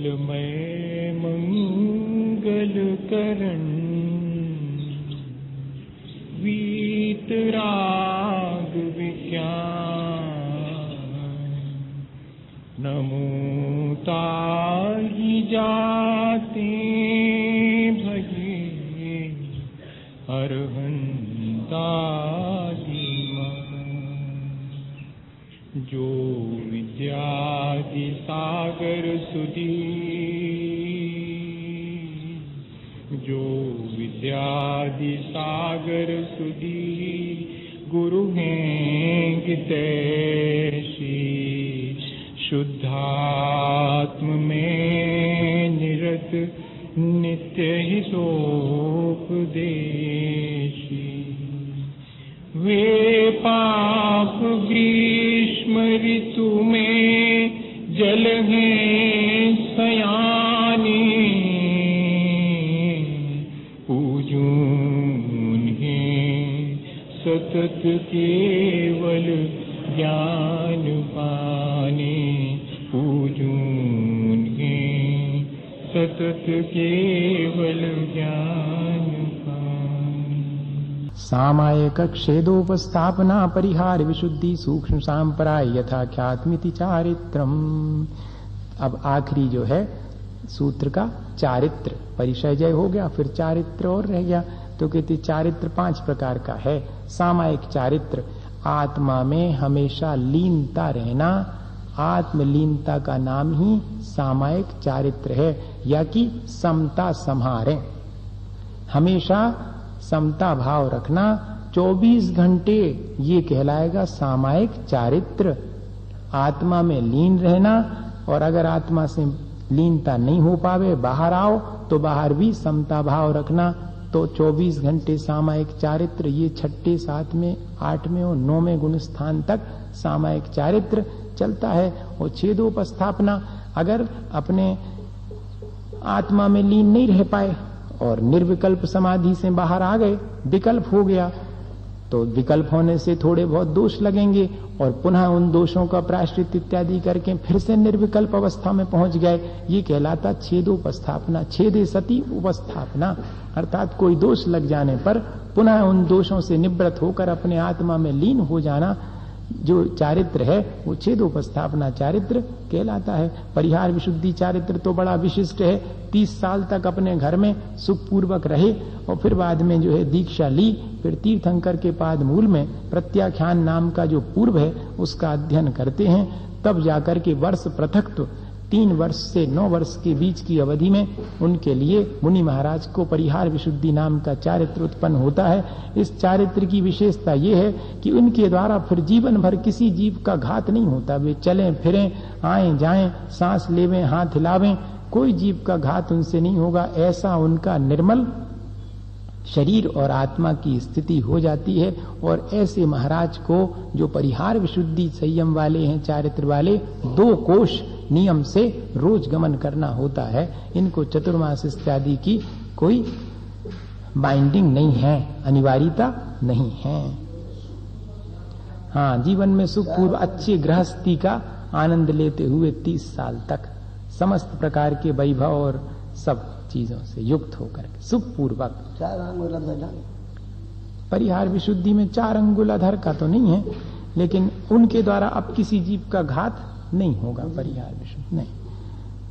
मंगलमय मंगल करण वीतराग विज्ञान नमो ताहि जाते भजे अरहंतादि जो विद्यादि सागर सुधी जो विद्यादि सागर सुधी गुरु हैं तैसी शुद्धात्म में निरत नित्य ही सोपदेशी वे पाप ग्रीष्म ऋतु में जल हैं सयानी पूजून हैं सतत केवल ज्ञान पाने पूजून हैं सतत केवल ज्ञान पाने। सामायिक क्षेदोपस्थापना परिहार विशुद्धि सूक्ष्म सांपराय यथाख्यात्मिति चारित्रम। अब आखिरी जो है सूत्र का चारित्र परिचय जय हो गया, फिर चारित्र और रह गया। तो कहते चारित्र 5 प्रकार का है। सामायिक चारित्र आत्मा में हमेशा लीनता रहना, आत्मलीनता का नाम ही सामायिक चारित्र है, या कि समता संहारे, हमेशा समता भाव रखना 24 घंटे, ये कहलाएगा सामायिक चारित्र। आत्मा में लीन रहना, और अगर आत्मा से लीनता नहीं हो पावे बाहर आओ तो बाहर भी समता भाव रखना, तो 24 घंटे सामायिक चारित्र। ये 6, 7, 8 और 9 गुण स्थान तक सामायिक चारित्र चलता है। और छेदोपस्थापना, अगर अपने आत्मा में लीन नहीं रह पाए और निर्विकल्प समाधि से बाहर आ गए, विकल्प हो गया, तो विकल्प होने से थोड़े बहुत दोष लगेंगे और पुनः उन दोषों का प्रायश्चित इत्यादि करके फिर से निर्विकल्प अवस्था में पहुंच गए। ये कहलाता छेदोपस्थापना, छेदे सती उपस्थापना, अर्थात कोई दोष लग जाने पर पुनः उन दोषों से निवृत्त होकर अपने आत्मा में लीन हो जाना, जो चारित्र है वो छेदोपस्थापना चारित्र कहलाता है। परिहार विशुद्धि चारित्र तो बड़ा विशिष्ट है। 30 साल तक अपने घर में सुखपूर्वक रहे और फिर बाद में जो है दीक्षा ली, फिर तीर्थंकर के पाद मूल में प्रत्याख्यान नाम का जो पूर्व है उसका अध्ययन करते हैं, तब जाकर के वर्ष पृथक्त्व 3 वर्ष से 9 वर्ष के बीच की अवधि में उनके लिए मुनि महाराज को परिहार विशुद्धि नाम का चारित्र उत्पन्न होता है। इस चारित्र की विशेषता ये है कि उनके द्वारा फिर जीवन भर किसी जीव का घात नहीं होता। वे चलें फिरें, आएं जाएं, सांस लेवें, हाथ हिलावें, कोई जीव का घात उनसे नहीं होगा। ऐसा उनका निर्मल शरीर और आत्मा की स्थिति हो जाती है। और ऐसे महाराज को जो परिहार विशुद्धि संयम वाले हैं, चारित्र वाले, 2 कोश नियम से रोज गमन करना होता है। इनको चतुर्मास इत्यादि की कोई बाइंडिंग नहीं है, अनिवार्यता नहीं है। हाँ, जीवन में सुखपूर्व अच्छी गृहस्थी का आनंद लेते हुए 30 साल तक समस्त प्रकार के वैभव और सब चीजों से युक्त होकर सुखपूर्वक। 4 अंगुल अधर, परिहार विशुद्धि में 4 अंगुल अधर का तो नहीं है, लेकिन उनके द्वारा अब किसी जीव का घात नहीं होगा। परिहार विशुद्धि नहीं,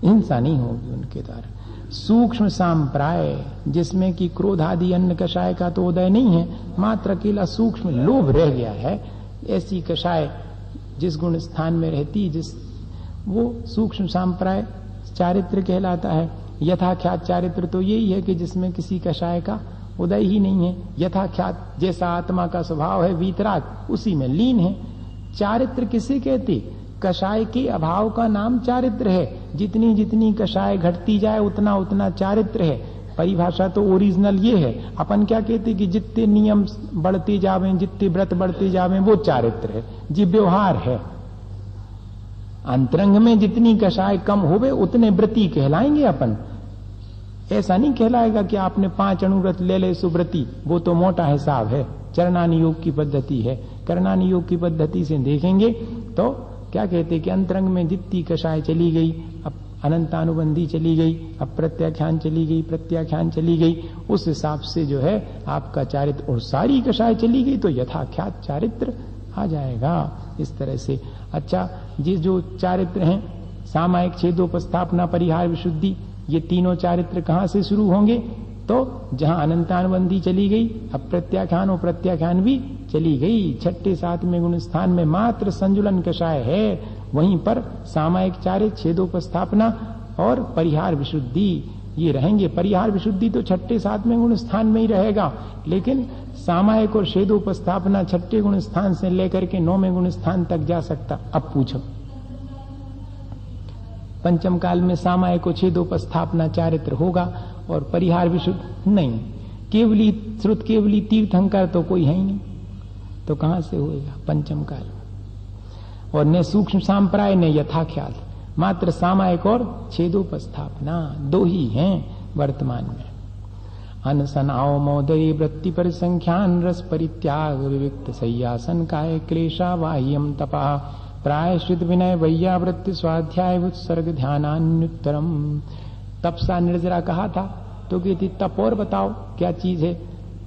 हिंसा नहीं होगी उनके द्वारा। सूक्ष्म सांप्राय, जिसमें कि क्रोध आदि अन्न कषाय का तो उदय नहीं है, मात्र अकेला सूक्ष्म लोभ रह गया है, ऐसी कषाय जिस गुण स्थान में रहती, जिस वो सूक्ष्म सांप्राय चारित्र कहलाता है। यथाख्यात चारित्र तो यही है कि जिसमें किसी कषाय का उदय ही नहीं है। यथाख्यात जैसा आत्मा का स्वभाव है वीतराग, उसी में लीन है। चारित्र किसे कहते? कषाय के अभाव का नाम चारित्र है। जितनी जितनी कषाय घटती जाए उतना उतना चारित्र है। परिभाषा तो ओरिजिनल ये है। अपन क्या कहते कि जितने नियम बढ़ते जावें, जितने व्रत बढ़ते जावें, वो चारित्र है, जी व्यवहार है। अंतरंग में जितनी कषाय कम होवे उतने व्रती कहलाएंगे अपन। ऐसा नहीं कहलाएगा कि आपने 5 अणुव्रत ले ले सुव्रती, वो तो मोटा हिसाब है, चरणानि योग की पद्धति है। करणानि योग की पद्धति से देखेंगे तो क्या कहते कि अंतरंग में जितनी कषाय चली गई, अब अनंतानुबंधी चली गई, अब प्रत्याख्यान चली गई, प्रत्याख्यान चली गई, उस हिसाब से जो है आपका चारित्र, और सारी कषाय चली गई तो यथाख्यात चारित्र आ जाएगा इस तरह से। अच्छा, ये जो चारित्र हैं सामायिक, छेदोपस्थापना, परिहार, विशुद्धि, ये तीनों चारित्र कहां से शुरू होंगे? तो जहां अनंतानुबंधी चली गई, अब प्रत्याख्यान और प्रत्याख्यान भी चली गई, छठे सातवें गुण स्थान में मात्र संजुलन कषाय है, वहीं पर सामायिक चारित्र, छेदोपस्थापना और परिहार विशुद्धि ये रहेंगे। परिहार विशुद्धि तो छठे सातवें गुण स्थान में ही रहेगा, लेकिन सामायिक और छेदोपस्थापना छठे गुण स्थान से लेकर के 9वें गुण स्थान तक जा सकता। अब पूछो, पंचम काल में सामायिक और छेदोपस्थापना चारित्र होगा और परिहार विशुद्ध नहीं, केवली श्रुत केवली तीर्थंकर तो कोई है ही नहीं, तो कहां से होएगा पंचम काल? और न सूक्ष्म सांप्राय न यथाख्यात, मात्र सामायिक और छेदोपस्थापना दो ही हैं वर्तमान में। अनसन आओ मोदय वृत्ति पर संख्यान रस परित्याग विविक्त सय्यासन काय क्लेशा बाह्यम तपा प्रायश्चित विनय वैयावृत्ति स्वाध्याय उत्सर्ग ध्यानान्युत्तरम। तपसा निर्जरा कहा था तो कहती तप और बताओ क्या चीज है,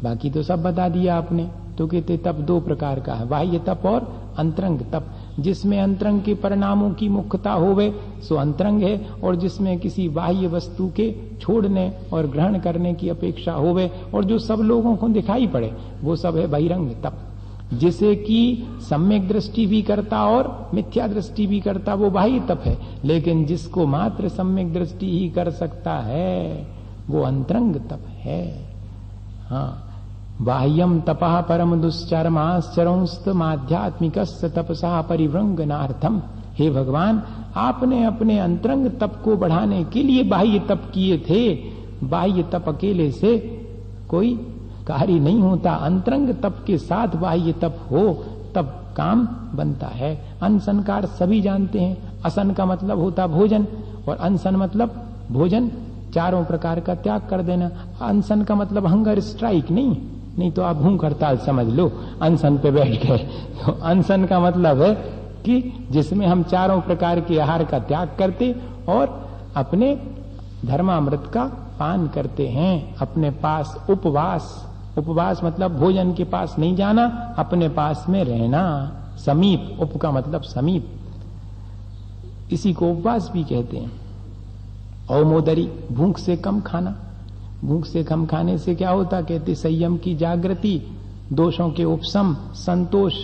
बाकी तो सब बता दिया आपने। तो कहते तप दो प्रकार का है, बाह्य तप और अंतरंग तप। जिसमें अंतरंग के परिणामों की मुख्यता होवे सो अंतरंग है, और जिसमें किसी बाह्य वस्तु के छोड़ने और ग्रहण करने की अपेक्षा होवे और जो सब लोगों को दिखाई पड़े वो सब है बहिरंग तप। जिसे कि सम्यक दृष्टि भी करता और मिथ्या दृष्टि भी करता वो बाह्य तप है, लेकिन जिसको मात्र सम्यक दृष्टि ही कर सकता है वो अंतरंग तप है। हाँ, बाह्यम तपः परम दुश्चरमाश्चरंस्त माध्यात्मिकस्य तपसा परिव्रंगनार्थम। हे भगवान, आपने अपने अंतरंग तप को बढ़ाने के लिए बाह्य तप किए थे। बाह्य तप अकेले से कोई कार्य नहीं होता, अंतरंग तप के साथ बाह्य तप हो तब काम बनता है। अनशन का अर्थ सभी जानते हैं, असन का मतलब होता भोजन और अनशन मतलब भोजन चारों प्रकार का त्याग कर देना। अनशन का मतलब हंगर स्ट्राइक नहीं तो आप भूख हड़ताल समझ लो, अनशन पे बैठ गए। तो अनशन का मतलब है कि जिसमें हम चारों प्रकार के आहार का त्याग करते और अपने धर्मामृत का पान करते हैं। अपने पास उपवास मतलब भोजन के पास नहीं जाना, अपने पास में रहना। समीप, उप का मतलब समीप, इसी को उपवास भी कहते हैं। औमोदरी, भूख से कम खाना। भूख से कम खाने से क्या होता? कहते संयम की जागृति, दोषों के उपशम, संतोष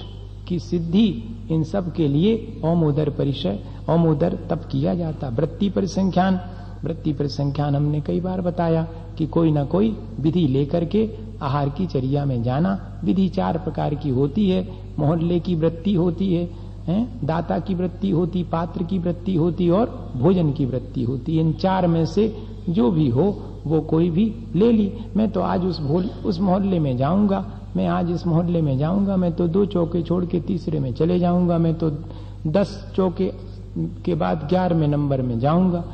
की सिद्धि, इन सब के लिए औमोदर परिचय, औमोदर तप किया जाता। वृत्ति परिसंख्यान, वृत्ति परिसंख्यान हमने कई बार बताया कि कोई ना कोई विधि लेकर के आहार की चर्या में जाना। विधि चार प्रकार की होती है। मोहल्ले की वृत्ति होती है, दाता की वृत्ति होती, पात्र की वृत्ति होती और भोजन की वृत्ति होती। इन चार में से जो भी हो वो कोई भी ले ली। मैं तो आज उस मोहल्ले में जाऊंगा, मैं आज इस मोहल्ले में जाऊंगा, मैं तो 2 चौके छोड़ के तीसरे में चले जाऊंगा, मैं तो 10 चौके के बाद 11वें नंबर में जाऊंगा।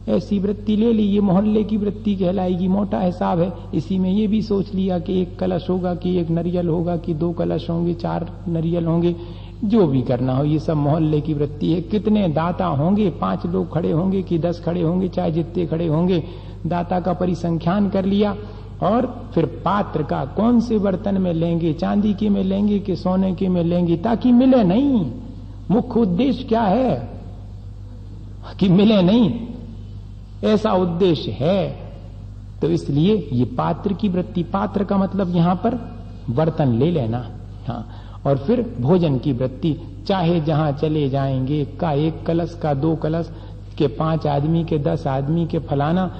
ऐसी वृत्ति ले ली, ये मोहल्ले की वृत्ति कहलाएगी। मोटा हिसाब है। इसी में ये भी सोच लिया कि 1 कलश होगा कि 1 नरियल होगा कि 2 कलश होंगे, 4 नरियल होंगे, जो भी करना हो, ये सब मोहल्ले की वृत्ति है। कितने दाता होंगे, 5 लोग खड़े होंगे कि 10 खड़े होंगे, चाहे जितने खड़े होंगे, दाता का परिसंख्यान कर लिया। और फिर पात्र का कौन से बर्तन में लेंगे, चांदी के में लेंगे कि सोने के में लेंगे, ताकि मिले नहीं। मुख्य उद्देश्य क्या है कि मिले नहीं, ऐसा उद्देश्य है। तो इसलिए ये पात्र की वृत्ति, पात्र का मतलब यहां पर बर्तन ले लेना। हाँ, और फिर भोजन की वृत्ति, चाहे जहां चले जाएंगे, का 1 कलश का 2 कलश के 5 आदमी के 10 आदमी के फलाना,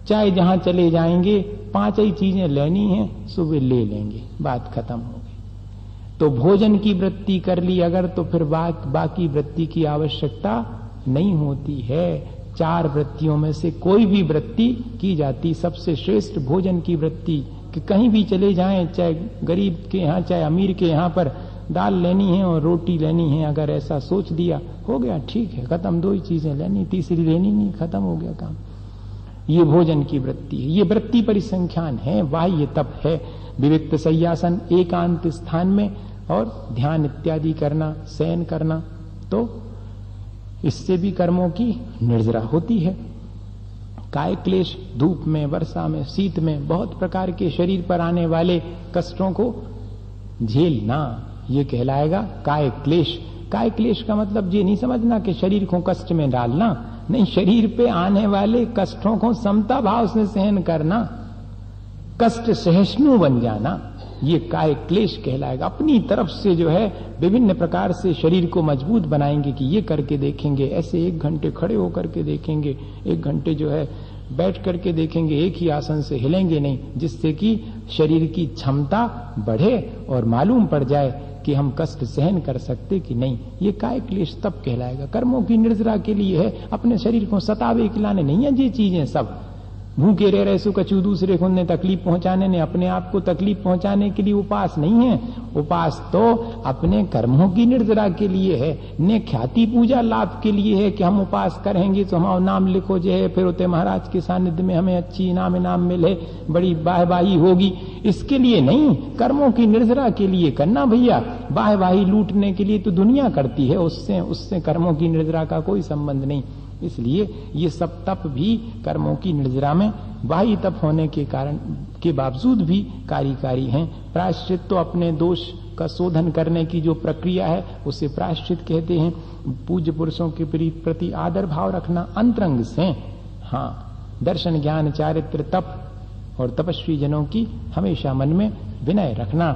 चाहे जहां चले जाएंगे 5 ही चीजें लेनी है, सुबह ले लेंगे, बात खत्म हो गई। तो भोजन की वृत्ति कर ली अगर, तो फिर बाकी वृत्ति की आवश्यकता नहीं होती है। 4 वृत्तियों में से कोई भी वृत्ति की जाती। सबसे श्रेष्ठ भोजन की वृत्ति कि कहीं भी चले जाएं, चाहे गरीब के यहाँ चाहे अमीर के यहाँ पर दाल लेनी है और रोटी लेनी है, अगर ऐसा सोच दिया हो गया, ठीक है, खत्म। 2 ही चीजें लेनी, तीसरी लेनी नहीं, खत्म हो गया काम। ये भोजन की वृत्ति है, ये वृत्ति परिसंख्यान है, बाह्य तप है। विविक्त सय्यासन, एकांत स्थान में और ध्यान इत्यादि करना, शयन करना। तो इससे भी कर्मों की निर्जरा होती है। काय क्लेश, धूप में, वर्षा में, शीत में बहुत प्रकार के शरीर पर आने वाले कष्टों को झेलना, ये कहलाएगा काय क्लेश। काय क्लेश का मतलब ये नहीं समझना कि शरीर को कष्ट में डालना, नहीं, शरीर पे आने वाले कष्टों को समता भाव से सहन करना, कष्ट सहिष्णु बन जाना, ये काय क्लेश कहलाएगा। अपनी तरफ से जो है विभिन्न प्रकार से शरीर को मजबूत बनाएंगे कि ये करके देखेंगे, ऐसे 1 घंटे खड़े होकर के देखेंगे, 1 घंटे जो है बैठ करके देखेंगे, एक ही आसन से हिलेंगे नहीं, जिससे कि शरीर की क्षमता बढ़े और मालूम पड़ जाए कि हम कष्ट सहन कर सकते कि नहीं। ये काय क्लेश तब कहलाएगा। कर्मों की निर्जरा के लिए है, अपने शरीर को सतावे खिलाने नहीं है ये चीजें सब। भूखे रह सु कछु दूसरे को ने तकलीफ पहुंचाने ने, अपने आप को तकलीफ पहुंचाने के लिए उपास नहीं है। उपास तो अपने कर्मों की निर्जरा के लिए है, ने ख्याति पूजा लाभ के लिए है कि हम उपास करेंगे तो हमारा नाम लिखो जे, फिर होते महाराज के सानिध्य में हमें अच्छी इनाम मिले, बड़ी वाहवाही होगी, इसके लिए नहीं। कर्मों की निर्जरा के लिए करना भैया। वाहवाही लूटने के लिए तो दुनिया करती है, उससे कर्मों की निर्जरा का कोई संबंध नहीं। इसलिए ये सब तप भी कर्मों की निर्जरा में बाह्य तप होने के कारण के बावजूद भी कार्यकारी हैं। प्रायश्चित तो अपने दोष का शोधन करने की जो प्रक्रिया है उसे प्रायश्चित कहते हैं। पूज्य पुरुषों के प्रति आदर भाव रखना अंतरंग से, हाँ, दर्शन ज्ञान चारित्र तप और तपस्वी जनों की हमेशा मन में विनय रखना,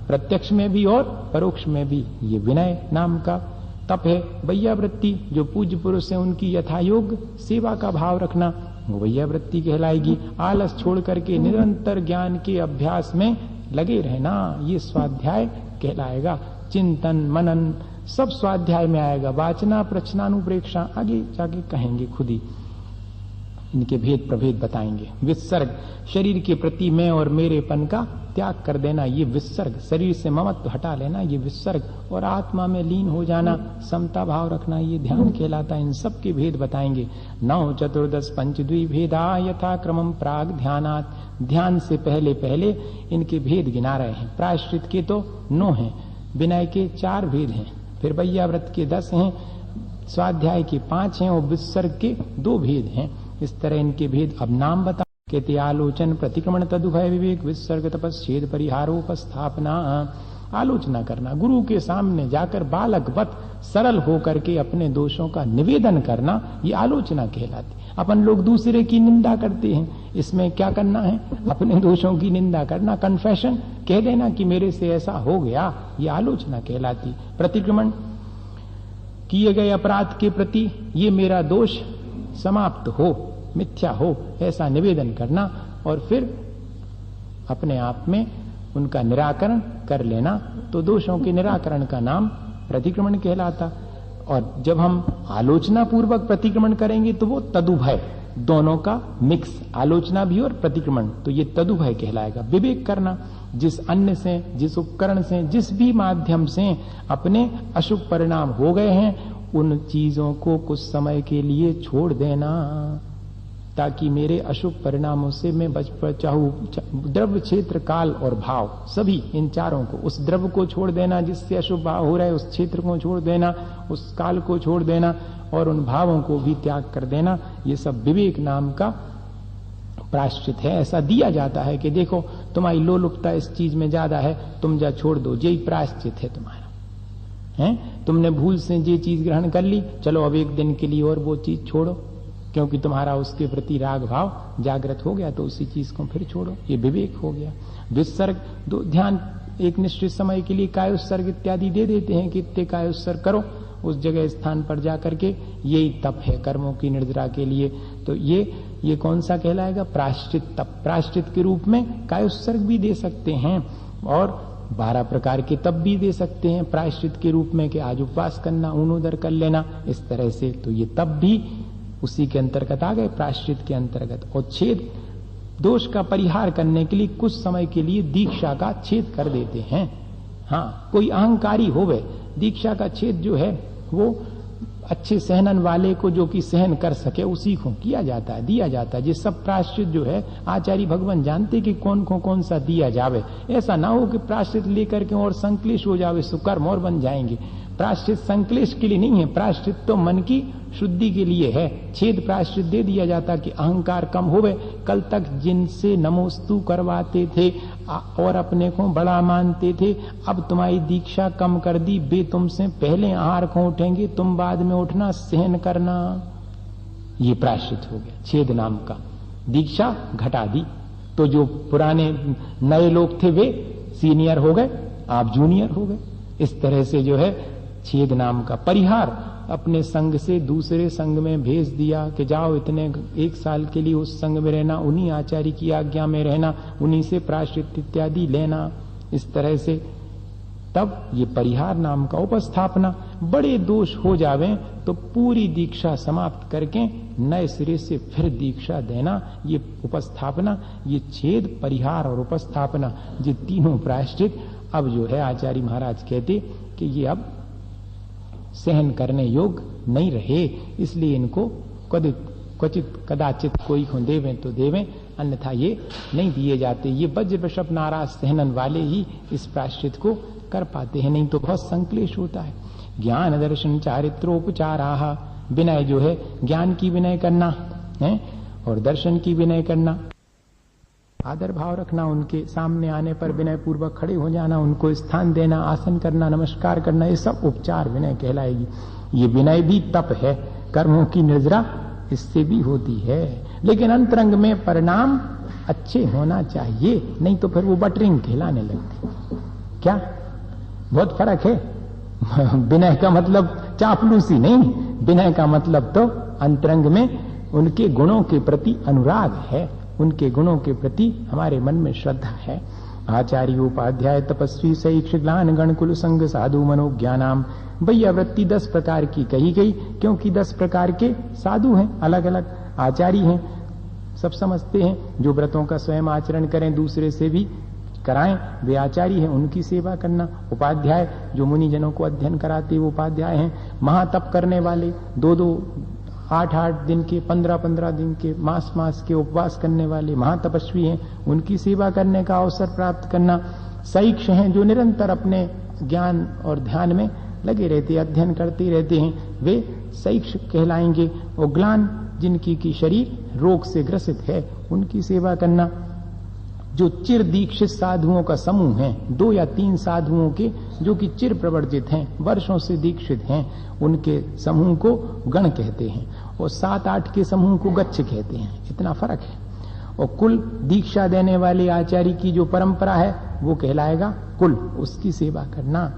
प्रत्यक्ष में भी और परोक्ष में भी ये विनय नाम का तप है। वैयावृत्ति, जो पूज्य पुरुष है उनकी यथायोग सेवा का भाव रखना, वो वैयावृत्ति कहलाएगी। आलस छोड़ करके निरंतर ज्ञान के अभ्यास में लगे रहना, ये स्वाध्याय कहलाएगा। चिंतन मनन सब स्वाध्याय में आएगा। वाचना प्रश्नानुप्रेक्षा आगे जाके कहेंगे, खुद ही इनके भेद प्रभेद बताएंगे। विसर्ग, शरीर के प्रति मैं और मेरेपन का त्याग कर देना, ये विसर्ग। शरीर से ममत्व हटा लेना, ये विसर्ग। और आत्मा में लीन हो जाना, समता भाव रखना, ये ध्यान कहलाता है। इन सब के भेद बताएंगे। 9 14 पंचद्वी भेदा यथा क्रमम प्राग ध्यानात्, ध्यान से पहले पहले इनके भेद गिना रहे हैं। प्रायश्चित के तो 9 हैं, विनय के 4 भेद हैं, फिर वैयाव्रत के 10 हैं, स्वाध्याय के 5 हैं और विसर्ग के 2 भेद हैं। इस तरह इनके भेद अब नाम बता कहते आलोचन प्रतिक्रमण तदुभय विवेक विसर्ग तपस्छेद परिहारोपस्थापना। आलोचना करना, गुरु के सामने जाकर बालकवत सरल होकर के अपने दोषों का निवेदन करना, ये आलोचना कहलाती। अपन लोग दूसरे की निंदा करते हैं, इसमें क्या करना है? अपने दोषों की निंदा करना, कन्फेशन कह देना कि मेरे से ऐसा हो गया, ये आलोचना कहलाती। प्रतिक्रमण, किए गए अपराध के प्रति ये मेरा दोष समाप्त हो, मिथ्या हो, ऐसा निवेदन करना और फिर अपने आप में उनका निराकरण कर लेना, तो दोषों के निराकरण का नाम प्रतिक्रमण कहलाता। और जब हम आलोचना पूर्वक प्रतिक्रमण करेंगे तो वो तदुभय, दोनों का मिक्स, आलोचना भी और प्रतिक्रमण, तो ये तदुभय कहलाएगा। विवेक करना, जिस अन्य से, जिस उपकरण से, जिस भी माध्यम से अपने अशुभ परिणाम हो गए हैं उन चीजों को कुछ समय के लिए छोड़ देना, ताकि मेरे अशुभ परिणामों से मैं बच चाहूं। द्रव्य, क्षेत्र, काल और भाव, सभी इन चारों को, उस द्रव्य को छोड़ देना जिससे अशुभ भाव हो रहा है, उस क्षेत्र को छोड़ देना, उस काल को छोड़ देना और उन भावों को भी त्याग कर देना, ये सब विवेक नाम का प्रायश्चित है। ऐसा दिया जाता है कि देखो तुम्हारी लोलुपता इस चीज में ज्यादा है, तुम जा छोड़ दो, यही प्रायश्चित है तुम्हारा। है तुमने भूल से ये चीज ग्रहण कर ली, चलो अब एक दिन के लिए और वो चीज छोड़ो, क्योंकि तुम्हारा उसके प्रति राग भाव जागृत हो गया, तो उसी चीज को फिर छोड़ो, ये विवेक हो गया। विसर्ग, ध्यान एक निश्चित समय के लिए काय उत्सर्ग इत्यादि दे देते हैं कि इतने काय उत्सर्ग करो, उस जगह स्थान पर जाकर के, यही तप है कर्मों की निर्जरा के लिए। तो ये कौन सा कहलाएगा? प्रायश्चित तप। प्रायश्चित के रूप में काय उत्सर्ग भी दे सकते हैं और 12 प्रकार के तप भी दे सकते हैं प्रायश्चित के रूप में, कि आज उपवास करना, ऊनोदर कर लेना, इस तरह से। तो ये तप भी उसी के अंतर्गत आ गए, प्रायश्चित के अंतर्गत। और छेद, दोष का परिहार करने के लिए कुछ समय के लिए दीक्षा का छेद कर देते हैं। हाँ, कोई अहंकारी होवे, दीक्षा का छेद जो है वो अच्छे सहनन वाले को, जो कि सहन कर सके, उसी को किया जाता है, दिया जाता है। ये सब प्रायश्चित जो है आचार्य भगवान जानते कि कौन को कौन सा दिया जावे। ऐसा ना हो कि प्रायश्चित लेकर के और संक्लेश हो जावे, सुकर्म और बन जाएंगे। प्रायश्चित संक्लेश के लिए नहीं है, प्रायश्चित तो मन की शुद्धि के लिए है। छेद प्रायश्चित दे दिया जाता कि अहंकार कम होवे। कल तक जिनसे नमोस्तु करवाते थे और अपने को बड़ा मानते थे, अब तुम्हारी दीक्षा कम कर दी, वे तुमसे पहले आहार को उठेंगे, तुम बाद में उठना, सहन करना। ये प्रायश्चित हो गया छेद नाम का। दीक्षा घटा दी तो जो पुराने नए लोग थे वे सीनियर हो गए, आप जूनियर हो गए। इस तरह से जो है छेद नाम का परिहार अपने संग से दूसरे संग में भेज दिया कि जाओ इतने 1 साल के लिए उस संग में रहना, उन्हीं आचार्य की आज्ञा में रहना, उन्हीं से प्रायश्चित इत्यादि लेना। इस तरह से तब ये परिहार नाम का उपस्थापना। बड़े दोष हो जावे तो पूरी दीक्षा समाप्त करके नए सिरे से फिर दीक्षा देना, ये उपस्थापना, ये छेद, परिहार और उपस्थापना, ये तीनों प्रायश्चित अब जो है आचार्य महाराज कहते कि ये अब सहन करने योग नहीं रहे, इसलिए इनको क्वचित कदाचित कोई को देवें तो देवें, अन्यथा ये नहीं दिए जाते। ये वज्र वृषभ नाराज सहनन वाले ही इस प्रायश्चित को कर पाते हैं, नहीं तो बहुत संक्लेश होता है। ज्ञान दर्शन चारित्रोपचाराः, विनय जो है ज्ञान की विनय करना है और दर्शन की विनय करना, आदर भाव रखना, उनके सामने आने पर विनय पूर्वक खड़े हो जाना, उनको स्थान देना, आसन करना, नमस्कार करना, ये सब उपचार विनय कहलाएगी। ये विनय भी तप है, कर्मों की निर्जरा इससे भी होती है, लेकिन अंतरंग में परिणाम अच्छे होना चाहिए, नहीं तो फिर वो बटरिंग कहलाने लगती। क्या बहुत फर्क है। विनय का मतलब चापलूसी नहीं, विनय का मतलब तो अंतरंग में उनके गुणों के प्रति अनुराग है, उनके गुणों के प्रति हमारे मन में श्रद्धा है। आचार्य उपाध्याय तपस्वी सैक्ष ग्लान गणकुल संग साधु मनोज्ञानाम। भैया वृत्ति 10 प्रकार की कही गई, क्योंकि 10 प्रकार के साधु हैं, अलग अलग आचार्य हैं, सब समझते हैं। जो व्रतों का स्वयं आचरण करें, दूसरे से भी कराएं, वे आचार्य हैं, उनकी सेवा करना। उपाध्याय जो मुनि जनों को अध्ययन कराते वो उपाध्याय हैं। महातप करने वाले 2-2 8-8 दिन के, 15-15 दिन के, मास के उपवास करने वाले महातपस्वी हैं, उनकी सेवा करने का अवसर प्राप्त करना। सैक्ष हैं जो निरंतर अपने ज्ञान और ध्यान में लगे रहते, अध्ययन करते रहते हैं, वे सैक्ष कहलाएंगे। और ग्लान जिनकी की शरीर रोग से ग्रसित है, उनकी सेवा करना। जो चिर दीक्षित साधुओं का समूह है, 2 या 3 साधुओं के जो कि चिर प्रवर्जित हैं, वर्षों से दीक्षित हैं, उनके समूह को गण कहते हैं, और 7-8 के समूह को गच्छ कहते हैं। इतना फर्क है। और कुल दीक्षा देने वाले आचार्य की जो परंपरा है वो कहलाएगा कुल, उसकी सेवा करना।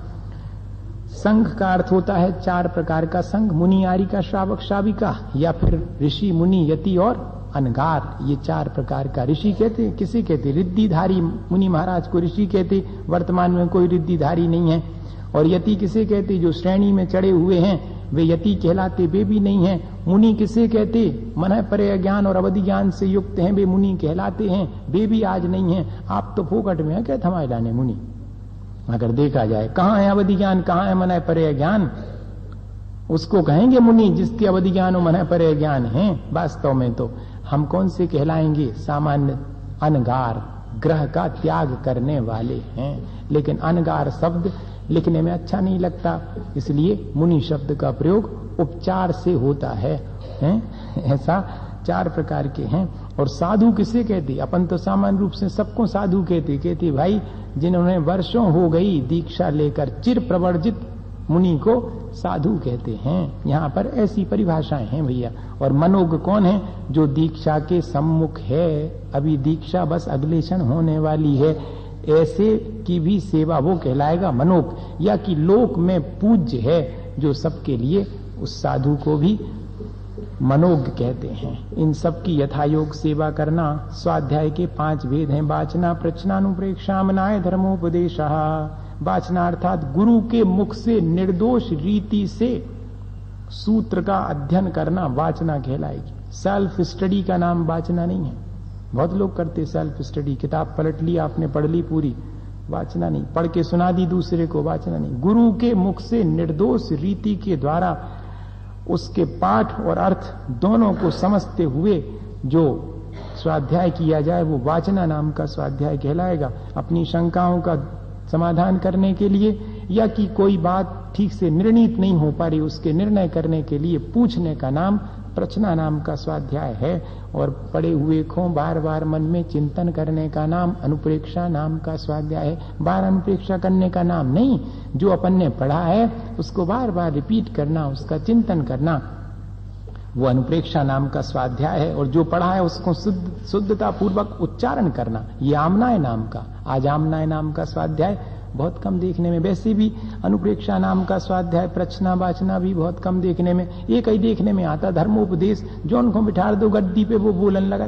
संघ का अर्थ होता है 4 प्रकार का संघ, मुनि, आर्यिका, श्रावक, श्राविका, या फिर ऋषि, मुनि, यति और अनगार। ये 4 प्रकार का ऋषि कहते। किसे कहते? रिद्धिधारी मुनि महाराज को ऋषि कहते। वर्तमान में कोई रिद्धिधारी नहीं है। और यति किसे कहते? जो श्रेणी में चढ़े हुए हैं वे यति कहलाते, वे भी नहीं है। मुनि किसे कहते? मन परय ज्ञान और अवधि ज्ञान से युक्त हैं, वे मुनि कहलाते हैं, वे भी आज नहीं है। आप तो फोकट में है क्या थमाए लाने मुनि? अगर देखा जाए कहाँ है अवधि ज्ञान, कहाँ है मन परय ज्ञान, उसको कहेंगे मुनि जिसके अवधि ज्ञान और मन परय ज्ञान है। वास्तव में तो हम कौन से कहलाएंगे? सामान्य अनगार, ग्रह का त्याग करने वाले हैं। लेकिन अनगार शब्द लिखने में अच्छा नहीं लगता, इसलिए मुनि शब्द का प्रयोग उपचार से होता है, ऐसा 4 प्रकार के हैं। और साधु किसे कहते? अपन तो सामान्य रूप से सबको साधु कहते भाई जिन्होंने वर्षों हो गई दीक्षा लेकर, चिर प्रवर्जित मुनि को साधु कहते हैं। यहाँ पर ऐसी परिभाषाएं हैं भैया। और मनोज्ञ कौन है? जो दीक्षा के सम्मुख है, अभी दीक्षा बस अगले क्षण होने वाली है, ऐसे की भी सेवा वो कहलाएगा मनोज्ञ। या कि लोक में पूज्य है, जो सबके लिए, उस साधु को भी मनोज्ञ कहते हैं। इन सब की यथायोग सेवा करना। स्वाध्याय के 5 वेद हैं। वाचना, प्रच्छनानुप्रेक्षा, मनाय, धर्मोपदेशः। वाचना अर्थात गुरु के मुख से निर्दोष रीति से सूत्र का अध्ययन करना वाचना कहलाएगी। सेल्फ स्टडी का नाम वाचना नहीं है। बहुत लोग करते सेल्फ स्टडी, किताब पलट ली आपने, पढ़ ली पूरी, वाचना नहीं। पढ़ के सुना दी दूसरे को, वाचना नहीं। गुरु के मुख से निर्दोष रीति के द्वारा उसके पाठ और अर्थ दोनों को समझते हुए जो स्वाध्याय किया जाए वो वाचना नाम का स्वाध्याय कहलाएगा। अपनी शंकाओं का समाधान करने के लिए, या कि कोई बात ठीक से निर्णीत नहीं हो पा रही, उसके निर्णय करने के लिए पूछने का नाम प्रश्ना नाम का स्वाध्याय है। और पड़े हुए खो बार बार मन में चिंतन करने का नाम अनुप्रेक्षा नाम का स्वाध्याय है। बार अनुप्रेक्षा करने का नाम नहीं, जो अपन ने पढ़ा है उसको बार बार रिपीट करना, उसका चिंतन करना, वो अनुप्रेक्षा नाम का स्वाध्याय है। और जो पढ़ा है उसको शुद्धता पूर्वक उच्चारण करना, ये आमनाय नाम का। आज आमनाय नाम का स्वाध्याय बहुत कम देखने में, वैसे भी अनुप्रेक्षा नाम का स्वाध्याय प्रचना वाचना भी बहुत कम देखने में, एक ही देखने में आता धर्मोपदेश, जो उनको बिठा दो गद्दी पे वो बोलन लगा।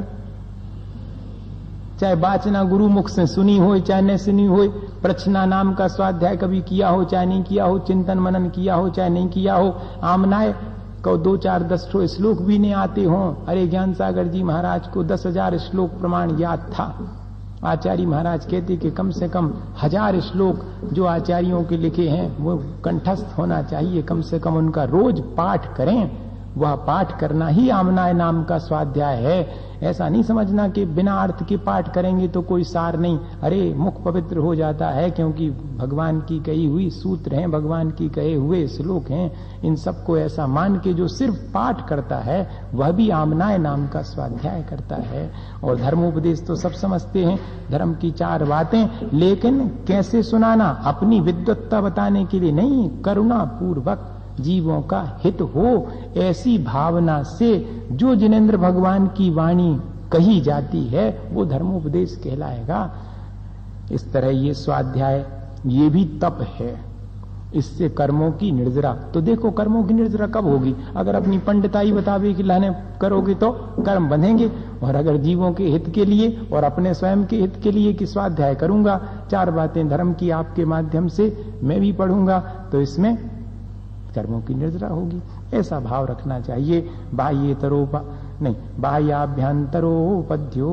चाहे वाचना गुरु मुख से सुनी हो चाहे न सुनी हो, प्रचना नाम का स्वाध्याय कभी किया हो चाहे नहीं किया हो, चिंतन मनन किया हो चाहे नहीं किया हो, आमनाय को 2 4 10 श्लोक भी नहीं आते हों। अरे ज्ञान सागर जी महाराज को 10,000 श्लोक प्रमाण याद था। आचार्य महाराज कहते कि कम से कम 1000 श्लोक जो आचार्यों के लिखे हैं वो कंठस्थ होना चाहिए, कम से कम उनका रोज पाठ करें। वह पाठ करना ही आमनाय नाम का स्वाध्याय है। ऐसा नहीं समझना कि बिना अर्थ के पाठ करेंगे तो कोई सार नहीं। अरे मुख पवित्र हो जाता है, क्योंकि भगवान की कही हुई सूत्र हैं, भगवान की कहे हुए श्लोक हैं। इन सबको ऐसा मान के जो सिर्फ पाठ करता है वह भी आमनाय नाम का स्वाध्याय करता है। और धर्मोपदेश तो सब समझते हैं, धर्म की 4 बातें, लेकिन कैसे सुनाना, अपनी विद्वत्ता बताने के लिए नहीं, करुणा पूर्वक जीवों का हित हो, ऐसी भावना से जो जिनेंद्र भगवान की वाणी कही जाती है वो धर्मोपदेश कहलाएगा। इस तरह ये स्वाध्याय, ये भी तप है, इससे कर्मों की निर्जरा। तो देखो कर्मों की निर्जरा कब होगी, अगर अपनी पंडिताई बतावे कि लाने करोगे तो कर्म बंधेंगे, और अगर जीवों के हित के लिए और अपने स्वयं के हित के लिए कि स्वाध्याय करूंगा, 4 बातें धर्म की आपके माध्यम से मैं भी पढ़ूंगा, तो इसमें कर्मों की निर्जरा होगी। ऐसा भाव रखना चाहिए। बाह्याभ्यंतरोपध्यो,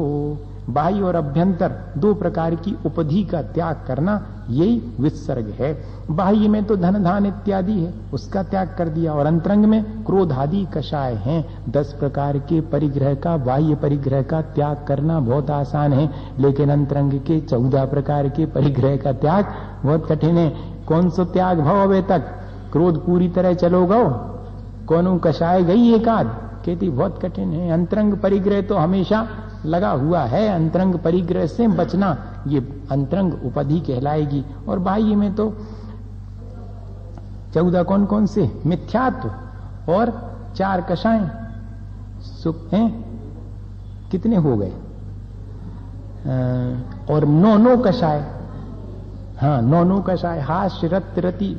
बाह्य और अभ्यंतर 2 प्रकार की उपधि का त्याग करना, यही विसर्ग है। बाह्य में तो धन धान इत्यादि है, उसका त्याग कर दिया, और अंतरंग में क्रोध आदि कषाय हैं। 10 प्रकार के परिग्रह का, बाह्य परिग्रह का त्याग करना बहुत आसान है, लेकिन अंतरंग के 14 प्रकार के परिग्रह का त्याग बहुत कठिन है। कौन सो त्याग भाव अबे तक, क्रोध पूरी तरह चलोगा, कौन कषाय गई एकाध, कहती बहुत कठिन है। अंतरंग परिग्रह तो हमेशा लगा हुआ है, अंतरंग परिग्रह से बचना ये अंतरंग उपाधि कहलाएगी। और बाह्य में तो 14 कौन कौन से, मिथ्यात्व और 4 कषाय सुख हैं, कितने हो गए, और 9 कषाय, हाँ 9 कषाय, हास्य रत रति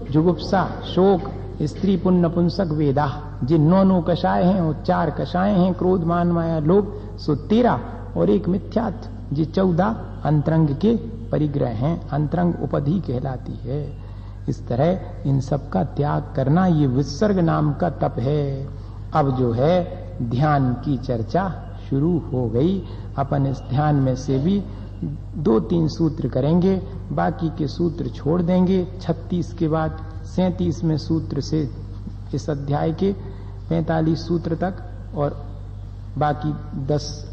जुगुप्सा शोक स्त्री पुण्य पुंसक वेदा, जे 9 कषाय हैं, और 4 कषाय हैं, क्रोध मान माया लोभ, सो 13, और 1 मिथ्यात्व, जे 14 अंतरंग के परिग्रह हैं, अंतरंग उपाधि कहलाती है। इस तरह इन सब का त्याग करना ये विसर्ग नाम का तप है। अब जो है ध्यान की चर्चा शुरू हो गई। अपन इस ध्यान में से भी 2-3 सूत्र करेंगे, बाकी के सूत्र छोड़ देंगे। 36 के बाद 37वें सूत्र से इस अध्याय के 45 सूत्र तक, और बाकी 10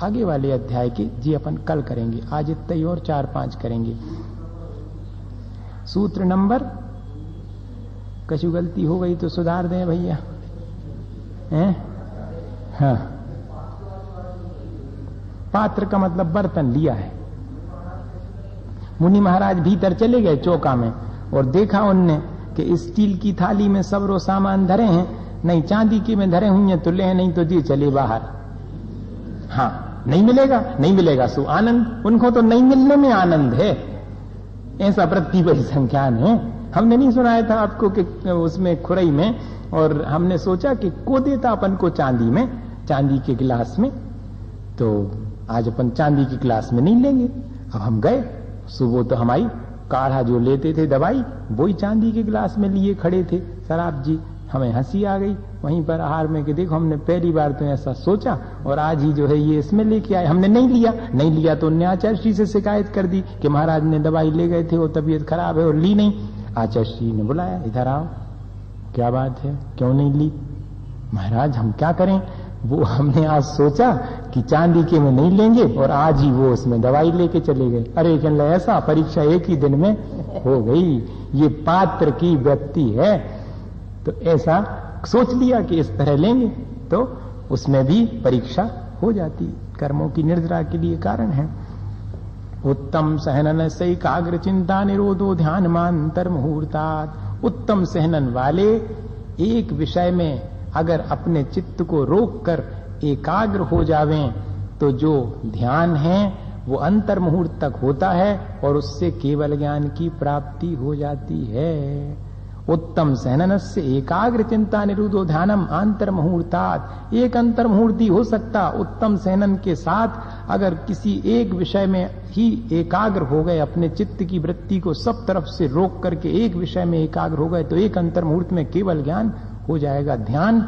आगे वाले अध्याय के जी अपन कल करेंगे। आज इतना ही और 4-5 करेंगे। सूत्र नंबर, कछु गलती हो गई तो सुधार दें भैया, हैं? हाँ, पात्र का मतलब बर्तन लिया है। मुनि महाराज भीतर चले गए चौका में, और देखा उनने कि स्टील की थाली में सब रो सामान धरे हैं, नहीं चांदी की में धरे हुए हैं तो ले, नहीं तो जी चले बाहर। हाँ, नहीं मिलेगा, नहीं मिलेगा सो आनंद, उनको तो नहीं मिलने में आनंद है, ऐसा वृत्ति परिसंख्यान है। हमने नहीं सुनाया था आपको कि उसमें खुरई में, और हमने सोचा कि को देता अपन को चांदी में, चांदी के गिलास में, तो आज अपन चांदी के गिलास में नहीं लेंगे। अब हम गए, सुबह तो हमारी काढ़ा जो लेते थे दवाई, वही चांदी के गिलास में लिए खड़े थे शराब जी। हमें हंसी आ गई वहीं पर आहार में कि देखो हमने पहली बार तो ऐसा सोचा, और आज ही जो है ये इसमें लेके आए। हमने नहीं लिया, नहीं लिया तो उन्हें आचार्य श्री से शिकायत कर दी कि महाराज ने दवाई ले गए थे, वो तबीयत खराब है और ली नहीं। आचार्य श्री ने बुलाया, इधर आओ, क्या बात है, क्यों नहीं ली? महाराज हम क्या करें, वो हमने आज सोचा कि चांदी के में नहीं लेंगे, और आज ही वो उसमें दवाई लेके चले गए। अरे कहने ऐसा, परीक्षा एक ही दिन में हो गई, ये पात्र की व्यक्ति है। तो ऐसा सोच लिया कि इस तरह लेंगे तो उसमें भी परीक्षा हो जाती, कर्मों की निर्जरा के लिए कारण है। उत्तम सहनन से एकाग्र चिंता निरोधो ध्यान मांतर मुहूर्तात्। उत्तम सहनन वाले एक विषय में अगर अपने चित्त को रोक कर एकाग्र हो जावें तो जो ध्यान है वो अंतर मुहूर्त तक होता है और उससे केवल ज्ञान की प्राप्ति हो जाती है। उत्तम सहननस्य एकाग्र चिंता निरुद्धो ध्यानम अंतर मुहूर्तात्। एक अंतर मुहूर्ती हो सकता उत्तम सहनन के साथ अगर किसी एक विषय में ही एकाग्र हो गए, अपने चित्त की वृत्ति को सब तरफ से रोक करके एक विषय में एकाग्र हो गए तो एक अंतर मुहूर्त में केवल ज्ञान हो जाएगा। ध्यान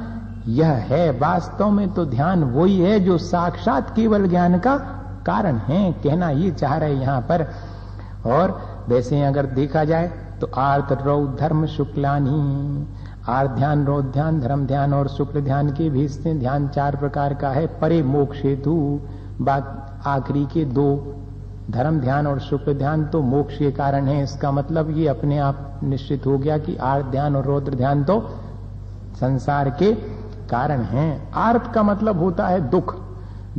यह है, वास्तव में तो ध्यान वही है जो साक्षात केवल ज्ञान का कारण है, कहना ये चाह रहे यहां पर। और वैसे अगर देखा जाए तो आर्त रौद्र धर्म शुक्लानी, आर्त ध्यान, रौद्र ध्यान, धर्म ध्यान और शुक्ल ध्यान के भेद से ध्यान 4 प्रकार का है। परे मोक्ष हेतु, आखिरी के 2 धर्म ध्यान और शुक्ल ध्यान तो मोक्ष के कारण है। इसका मतलब ये अपने आप निश्चित हो गया कि आर्त ध्यान और रौद्र ध्यान तो संसार के कारण हैं। आर्त का मतलब होता है दुख,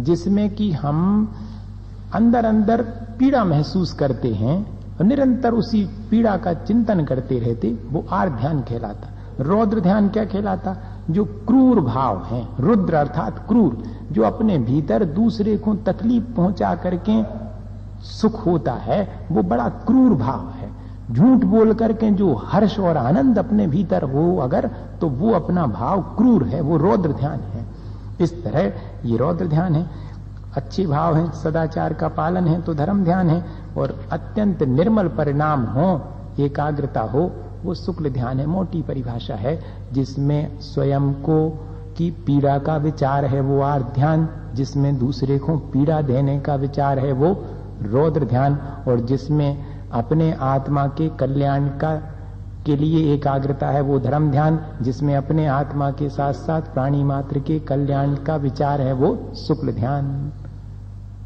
जिसमें कि हम अंदर अंदर पीड़ा महसूस करते हैं और निरंतर उसी पीड़ा का चिंतन करते रहते, वो आर्त ध्यान कहलाता। रौद्र ध्यान क्या कहलाता? जो क्रूर भाव है, रुद्र अर्थात क्रूर, जो अपने भीतर दूसरे को तकलीफ पहुंचा करके सुख होता है, वो बड़ा क्रूर भाव है। झूठ बोल करके जो हर्ष और आनंद अपने भीतर हो अगर, तो वो अपना भाव क्रूर है, वो रौद्र ध्यान है। इस तरह ये रौद्र ध्यान है। अच्छे भाव है, सदाचार का पालन है तो धर्म ध्यान है, और अत्यंत निर्मल परिणाम हो, एकाग्रता हो, वो शुक्ल ध्यान है। मोटी परिभाषा है, जिसमें स्वयं को की पीड़ा का विचार है वो आर्त ध्यान, जिसमें दूसरे को पीड़ा देने का विचार है वो रौद्र ध्यान, और जिसमें अपने आत्मा के कल्याण का के लिए एकाग्रता है वो धर्म ध्यान, जिसमें अपने आत्मा के साथ साथ प्राणी मात्र के कल्याण का विचार है वो शुक्ल ध्यान।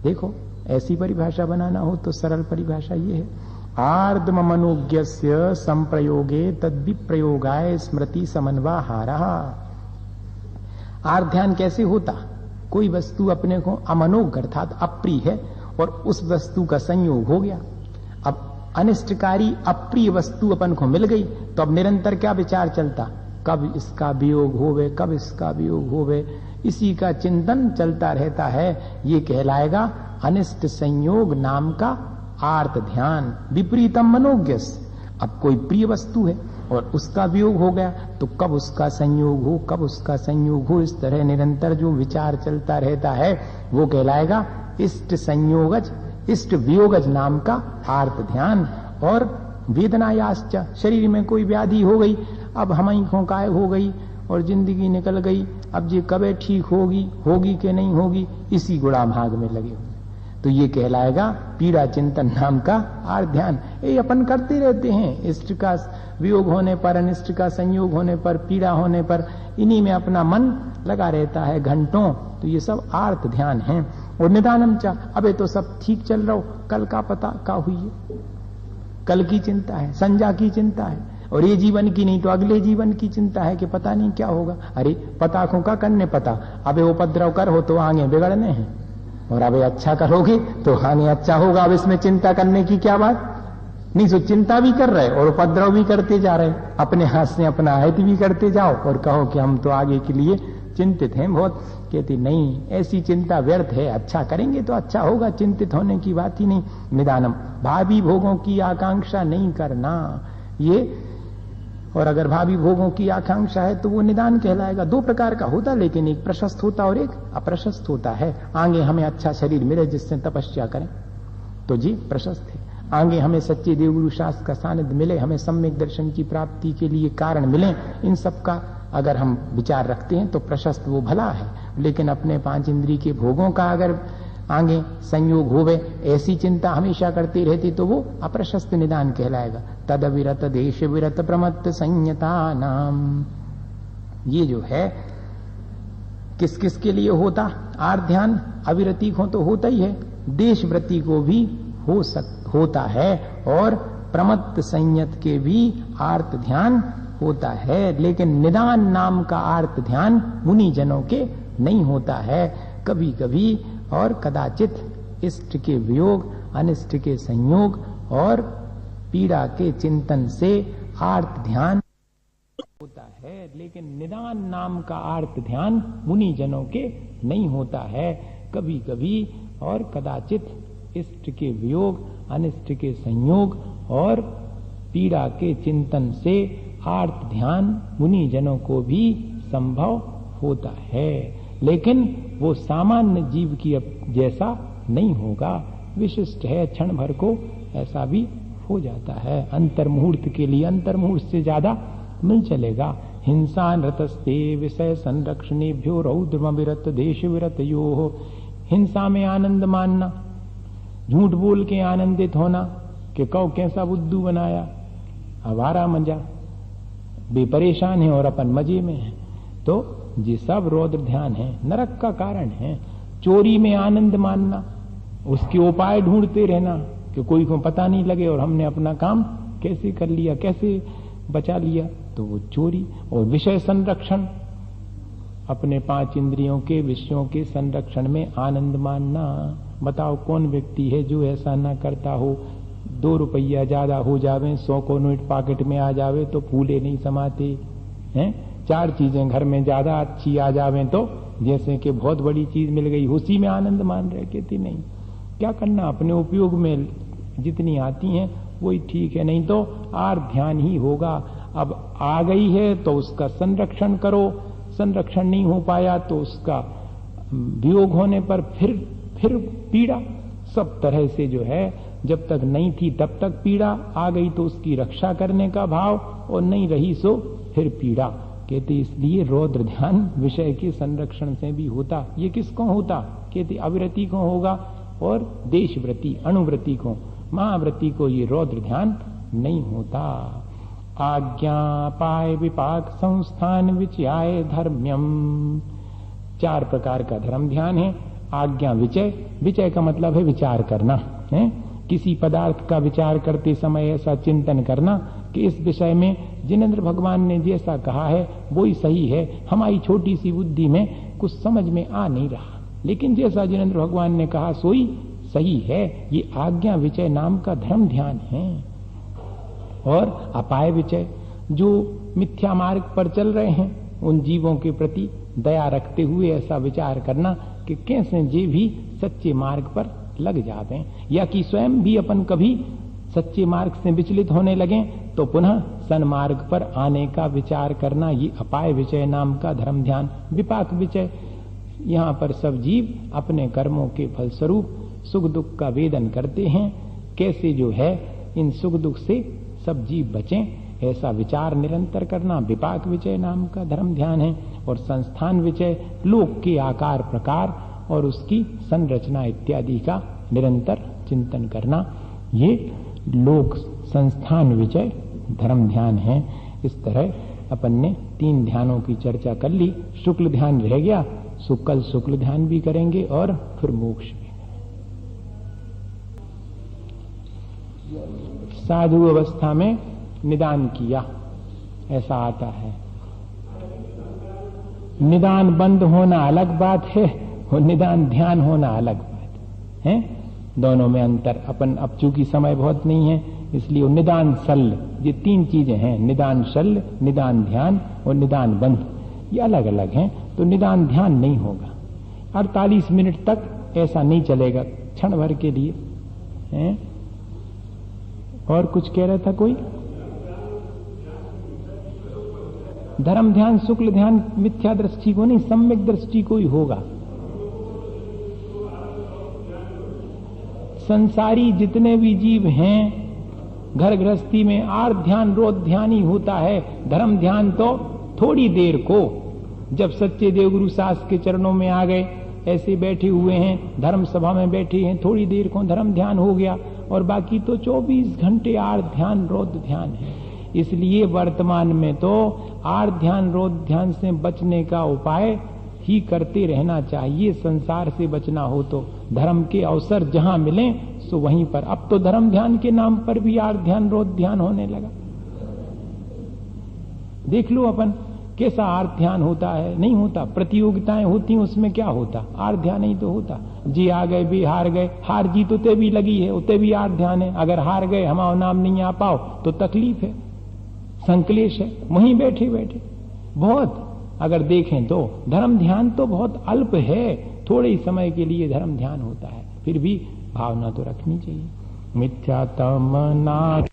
देखो, ऐसी परिभाषा बनाना हो तो सरल परिभाषा ये है, आर्द्म मनोज्ञस्य संप्रयोगे तद्विप्रयोगाय स्मृति समन्वाहारः। आर्त ध्यान कैसे होता? कोई वस्तु अपने को अमनोज्ञ अर्थात अप्रिय है और उस वस्तु का संयोग हो गया। अब अनिष्टकारी अप्रिय वस्तु अपन को मिल गई तो अब निरंतर क्या विचार चलता? कब इसका वियोग होवे, कब इसका वियोग होवे, इसी का चिंतन चलता रहता है। ये कहलाएगा अनिष्ट संयोग नाम का आर्त ध्यान। विपरीतम मनोज्ञस्य, अब कोई प्रिय वस्तु है और उसका वियोग हो गया तो कब उसका संयोग हो, कब उसका संयोग हो, इस तरह निरंतर जो विचार चलता रहता है वो कहलाएगा इष्ट संयोगज, इष्ट वियोगज नाम का आर्त ध्यान। और वेदनायाश्च, शरीर में कोई व्याधि हो गई, अब हमई खोकाय हो गई और जिंदगी निकल गई, अब ये कब ठीक होगी, होगी कि नहीं होगी, इसी गुड़ा भाग में लगे हुए, तो ये कहलाएगा पीड़ा चिंतन नाम का आर्त ध्यान। ये अपन करते रहते हैं, इष्ट का वियोग होने पर, अनिष्ट का संयोग होने पर, पीड़ा होने पर, इन्हीं में अपना मन लगा रहता है घंटों, तो ये सब आर्त ध्यान है। और निदानम चा, अबे तो सब ठीक चल रहा हो, कल का पता का हुई है, कल की चिंता है, संजा की चिंता है, और ये जीवन की नहीं तो अगले जीवन की चिंता है कि पता नहीं क्या होगा। अरे पता को का करने पता, अबे उपद्रव कर हो तो आगे बिगड़ने हैं, और अबे अच्छा करोगे तो आगे अच्छा होगा। अब इसमें चिंता करने की क्या बात नहीं, सो चिंता भी कर रहे और उपद्रव भी करते जा रहे, अपने हाथ से अपना हित भी करते जाओ और कहो कि हम तो आगे के लिए चिंतित हैं बहुत। कहती नहीं, ऐसी चिंता व्यर्थ है, अच्छा करेंगे तो अच्छा होगा, चिंतित होने की बात ही नहीं। निदानम, भावी भोगों की आकांक्षा नहीं करना ये, और अगर भावी भोगों की आकांक्षा है तो वो निदान कहलाएगा। 2 प्रकार का होता, लेकिन एक प्रशस्त होता और एक अप्रशस्त होता है। आगे हमें अच्छा शरीर मिले जिससे तपस्या करें तो जी प्रशस्त है, आगे हमें सच्चे देवगुरु शास्त्र का सानिध्य मिले, हमें सम्यक दर्शन की प्राप्ति के लिए कारण मिले, इन सब का अगर हम विचार रखते हैं तो प्रशस्त वो भला है। लेकिन अपने 5 इंद्रिय के भोगों का अगर आगे संयोग होवे, ऐसी चिंता हमेशा करती रहती तो वो अप्रशस्त निदान कहलाएगा। तद विरत देश विरत प्रमत्त संयता नाम, ये जो है किस किस के लिए होता आर्त ध्यान? अविरति को तो होता ही है, देश वृत्ति को भी होता है, और प्रमत्त संयत के भी आर्त ध्यान होता है, लेकिन निदान नाम का आर्त ध्यान मुनि जनों के नहीं होता है। कभी कभी और कदाचित इष्ट के वियोग, अनिष्ट के संयोग और पीड़ा के चिंतन से आर्त ध्यान होता है, लेकिन निदान नाम का आर्त ध्यान मुनि जनों के नहीं होता है। कभी कभी और कदाचित इष्ट के वियोग, अनिष्ट के संयोग और पीड़ा के चिंतन से आर्त ध्यान मुनि जनों को भी संभव होता है, लेकिन वो सामान्य जीव की जैसा नहीं होगा, विशिष्ट है। क्षण भर को ऐसा भी हो जाता है। अंतर मुहूर्त के लिए अंतर मुहूर्त से ज्यादा नहीं चलेगा। हिंसा नृतस्ते विषय संरक्षणेभ्यो रौद्रम विरत देश विरत यो। हिंसा में आनंद मानना, झूठ बोल के आनंदित होना कि कौ कैसा बुद्धू बनाया, आवारा मजा, बेपरेशान है और अपन मजे में है, तो ये सब रौद्र ध्यान है, नरक का कारण है। चोरी में आनंद मानना, उसके उपाय ढूंढते रहना कि कोई को पता नहीं लगे और हमने अपना काम कैसे कर लिया, कैसे बचा लिया, तो वो चोरी। और विषय संरक्षण, अपने 5 इंद्रियों के विषयों के संरक्षण में आनंद मानना। बताओ कौन व्यक्ति है जो ऐसा ना करता हो। 2 रुपया ज्यादा हो जावे, 100 को नोट पॉकेट में आ जावे तो फूले नहीं समाते हैं। 4 चीजें घर में ज्यादा अच्छी आ जावे तो जैसे कि बहुत बड़ी चीज मिल गई, उसी में आनंद मान रहे। कहती नहीं, क्या करना, अपने उपयोग में जितनी आती हैं वही ठीक है, नहीं तो आर ध्यान ही होगा। अब आ गई है तो उसका संरक्षण करो, संरक्षण नहीं हो पाया तो उसका वियोग होने पर फिर पीड़ा। सब तरह से जो है, जब तक नहीं थी तब तक पीड़ा, आ गई तो उसकी रक्षा करने का भाव, और नहीं रही सो फिर पीड़ा। कहते इसलिए रौद्र ध्यान विषय के संरक्षण से भी होता। ये किसको होता? कहते अविरति को होगा और देशव्रति अणुव्रति को, महाव्रति को ये रौद्र ध्यान नहीं होता। आज्ञा पाय विपाक संस्थान विचयाय धर्म्यम। 4 प्रकार का धर्म ध्यान है। आज्ञा विचय, विचय का मतलब है विचार करना है। किसी पदार्थ का विचार करते समय ऐसा चिंतन करना कि इस विषय में जिनेंद्र भगवान ने जैसा कहा है वो ही सही है, हमारी छोटी सी बुद्धि में कुछ समझ में आ नहीं रहा, लेकिन जैसा जिनेंद्र भगवान ने कहा सोई सही है। ये आज्ञा विचय नाम का धर्म ध्यान है। और अपाय विचय, जो मिथ्या मार्ग पर चल रहे हैं उन जीवों के प्रति दया रखते हुए ऐसा विचार करना कि कैसे जे भी सच्चे मार्ग पर लग जाते हैं, या कि स्वयं भी अपन कभी सच्चे मार्ग से विचलित होने लगे तो पुनः सन्मार्ग पर आने का विचार करना, ये अपाय विचय नाम का धर्म ध्यान। विपाक विचय, यहाँ पर सब जीव अपने कर्मों के फलस्वरूप सुख दुख का वेदन करते हैं, कैसे जो है इन सुख दुख से सब जीव बचें, ऐसा विचार निरंतर करना विपाक विचय नाम का धर्म ध्यान है। और संस्थान विचय, लोक के आकार प्रकार और उसकी संरचना इत्यादि का निरंतर चिंतन करना, ये लोक संस्थान विचय धर्म ध्यान है। इस तरह अपन ने 3 ध्यानों की चर्चा कर ली। शुक्ल ध्यान रह गया, कल शुक्ल ध्यान भी करेंगे और फिर मोक्ष भी। साधु अवस्था में निदान किया, ऐसा आता है। निदान बंद होना अलग बात है और निदान ध्यान होना अलग बात है। दोनों में अंतर। अपन अब चूंकि समय बहुत नहीं है इसलिए निदान शल्य, ये 3 चीजें हैं, निदान शल्य, निदान ध्यान और निदान बंध, ये अलग अलग हैं। तो निदान ध्यान नहीं होगा। 48 मिनट तक ऐसा नहीं चलेगा, क्षण भर के लिए है। और कुछ कह रहा था कोई? धर्म ध्यान शुक्ल ध्यान मिथ्या दृष्टि को नहीं, सम्यक दृष्टि को ही होगा। संसारी जितने भी जीव हैं घर गृहस्थी में आर्त ध्यान रोध ध्यान ही होता है। धर्म ध्यान तो थोड़ी देर को, जब सच्चे देवगुरु सास के चरणों में आ गए, ऐसे बैठे हुए हैं, धर्म सभा में बैठे हैं, थोड़ी देर को धर्म ध्यान हो गया, और बाकी तो 24 घंटे आर्त ध्यान रोध ध्यान है। इसलिए वर्तमान में तो आर्त ध्यान रोध ध्यान से बचने का उपाय ही करते रहना चाहिए। संसार से बचना हो तो धर्म के अवसर जहां मिले सो वहीं पर। अब तो धर्म ध्यान के नाम पर भी आर्थ ध्यान रोध ध्यान होने लगा। देख लो अपन कैसा आर्थ ध्यान होता है, नहीं होता। प्रतियोगिताएं होती, उसमें क्या होता, आर्थ ध्यान ही तो होता। जी आ गए भी हार गए, हार जीत उते भी लगी है, उते भी आर्थ ध्यान है। अगर हार गए, हमारा नाम नहीं आ पाओ तो तकलीफ है, संकलेश है, वहीं बैठे बैठे। बहुत अगर देखें तो धर्म ध्यान तो बहुत अल्प है, थोड़े ही समय के लिए धर्म ध्यान होता है, फिर भी भावना तो रखनी चाहिए। मिथ्यात्म ना